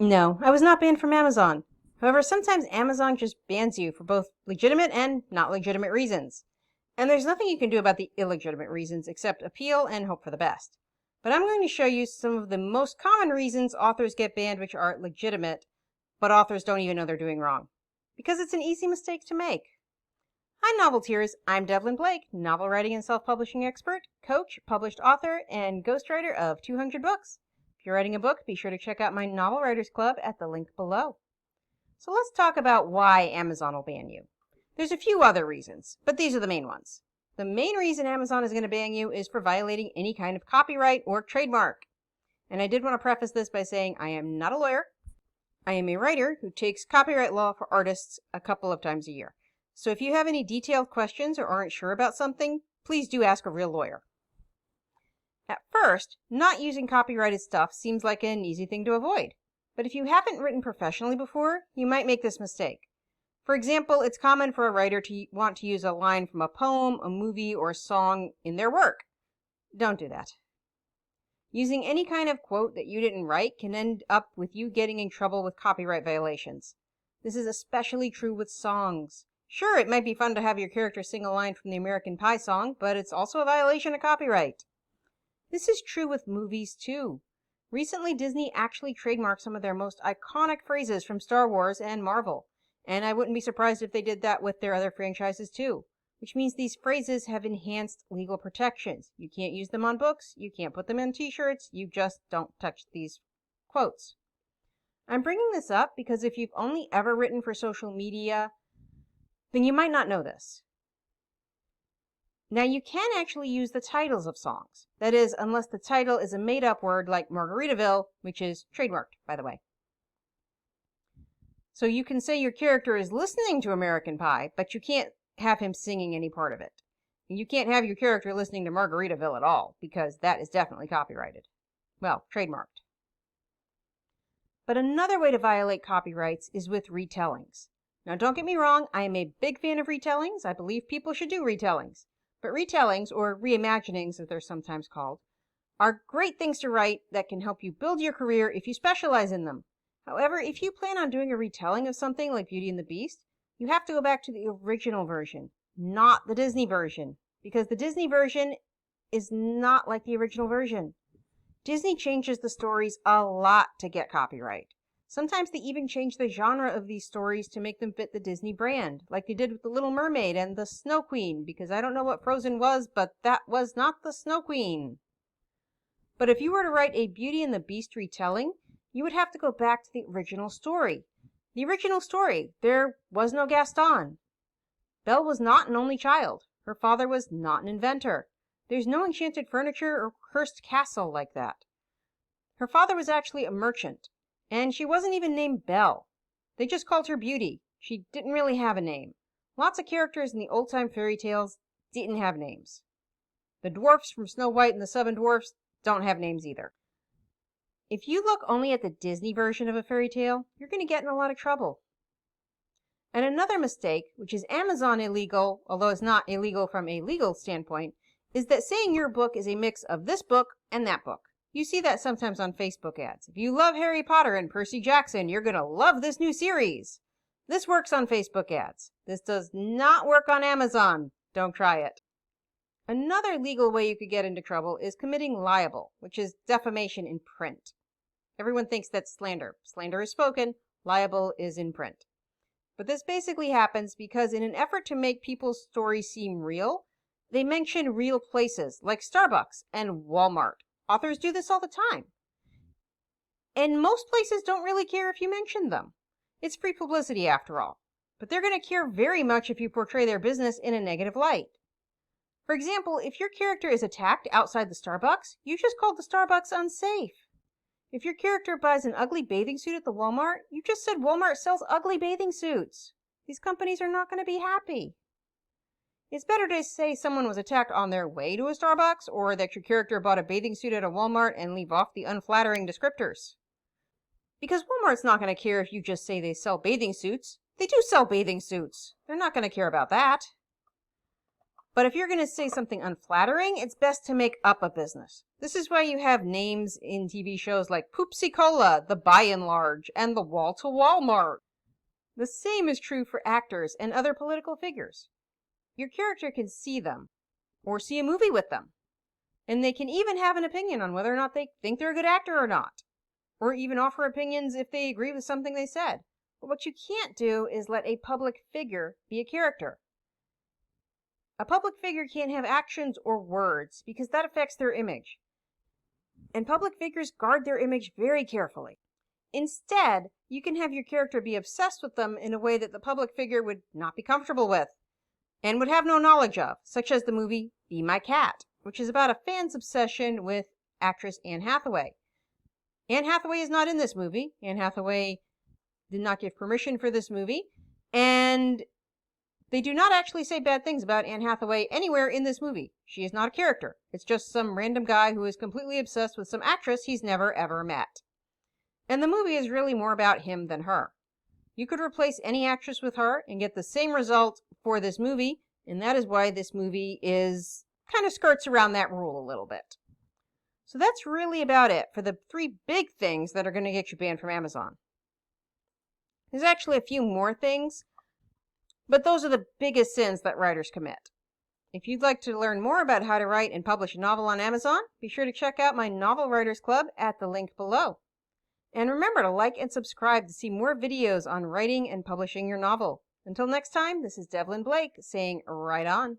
No, I was not banned from Amazon. However, sometimes Amazon just bans you for both legitimate and not legitimate reasons. And there's nothing you can do about the illegitimate reasons except appeal and hope for the best. But I'm going to show you some of the most common reasons authors get banned which are legitimate, but authors don't even know they're doing wrong. Because it's an easy mistake to make. Hi Novelteers, I'm Devlin Blake, novel writing and self-publishing expert, coach, published author, and ghostwriter of 200 books. If you're writing a book, be sure to check out my Novel Writers Club at the link below. So let's talk about why Amazon will ban you. There's a few other reasons, but these are the main ones. The main reason Amazon is going to ban you is for violating any kind of copyright or trademark. And I did want to preface this by saying I am not a lawyer. I am a writer who takes copyright law for artists a couple of times a year. So if you have any detailed questions or aren't sure about something, please do ask a real lawyer. At first, not using copyrighted stuff seems like an easy thing to avoid. But if you haven't written professionally before, you might make this mistake. For example, it's common for a writer to want to use a line from a poem, a movie, or a song in their work. Don't do that. Using any kind of quote that you didn't write can end up with you getting in trouble with copyright violations. This is especially true with songs. Sure, it might be fun to have your character sing a line from the American Pie song, but it's also a violation of copyright. This is true with movies too. Recently, Disney actually trademarked some of their most iconic phrases from Star Wars and Marvel. And I wouldn't be surprised if they did that with their other franchises too. Which means these phrases have enhanced legal protections. You can't use them on books, you can't put them in t-shirts, you just don't touch these quotes. I'm bringing this up because if you've only ever written for social media, then you might not know this. Now you can actually use the titles of songs. That is, unless the title is a made-up word like Margaritaville, which is trademarked, by the way. So you can say your character is listening to American Pie, but you can't have him singing any part of it. And you can't have your character listening to Margaritaville at all, because that is definitely copyrighted. Well, trademarked. But another way to violate copyrights is with retellings. Now don't get me wrong, I am a big fan of retellings. I believe people should do retellings. But retellings, or reimaginings as they're sometimes called, are great things to write that can help you build your career if you specialize in them. However, if you plan on doing a retelling of something like Beauty and the Beast, you have to go back to the original version, not the Disney version, because the Disney version is not like the original version. Disney changes the stories a lot to get copyright. Sometimes they even change the genre of these stories to make them fit the Disney brand, like they did with The Little Mermaid and The Snow Queen, because I don't know what Frozen was, but that was not the Snow Queen. But if you were to write a Beauty and the Beast retelling, you would have to go back to the original story. The original story, there was no Gaston. Belle was not an only child. Her father was not an inventor. There's no enchanted furniture or cursed castle like that. Her father was actually a merchant. And she wasn't even named Belle. They just called her Beauty. She didn't really have a name. Lots of characters in the old-time fairy tales didn't have names. The dwarfs from Snow White and the Seven Dwarfs don't have names either. If you look only at the Disney version of a fairy tale, you're going to get in a lot of trouble. And another mistake, which is Amazon illegal, although it's not illegal from a legal standpoint, is that saying your book is a mix of this book and that book. You see that sometimes on Facebook ads. If you love Harry Potter and Percy Jackson, you're going to love this new series. This works on Facebook ads. This does not work on Amazon. Don't try it. Another legal way you could get into trouble is committing libel, which is defamation in print. Everyone thinks that's slander. Slander is spoken, libel is in print. But this basically happens because in an effort to make people's stories seem real, they mention real places like Starbucks and Walmart. Authors do this all the time. And most places don't really care if you mention them. It's free publicity after all. But they're going to care very much if you portray their business in a negative light. For example, if your character is attacked outside the Starbucks, you just called the Starbucks unsafe. If your character buys an ugly bathing suit at the Walmart, you just said Walmart sells ugly bathing suits. These companies are not going to be happy. It's better to say someone was attacked on their way to a Starbucks or that your character bought a bathing suit at a Walmart and leave off the unflattering descriptors. Because Walmart's not going to care if you just say they sell bathing suits. They do sell bathing suits. They're not going to care about that. But if you're going to say something unflattering, it's best to make up a business. This is why you have names in TV shows like Poopsie Cola, the By and Large, and the Wall to Walmart. The same is true for actors and other political figures. Your character can see them, or see a movie with them, and they can even have an opinion on whether or not they think they're a good actor or not, or even offer opinions if they agree with something they said. But what you can't do is let a public figure be a character. A public figure can't have actions or words because that affects their image. And public figures guard their image very carefully. Instead, you can have your character be obsessed with them in a way that the public figure would not be comfortable with and would have no knowledge of, such as the movie Be My Cat, which is about a fan's obsession with actress Anne Hathaway. Anne Hathaway is not in this movie. Anne Hathaway did not give permission for this movie, and they do not actually say bad things about Anne Hathaway anywhere in this movie. She is not a character. It's just some random guy who is completely obsessed with some actress he's never ever met. And the movie is really more about him than her. You could replace any actress with her and get the same result for this movie, and that is why this movie is kind of skirts around that rule a little bit. So that's really about it for the 3 big things that are going to get you banned from Amazon. There's actually a few more things, but those are the biggest sins that writers commit. If you'd like to learn more about how to write and publish a novel on Amazon, be sure to check out my Novel Writers Club at the link below. And remember to like and subscribe to see more videos on writing and publishing your novel. Until next time, this is Devlin Blake saying right on.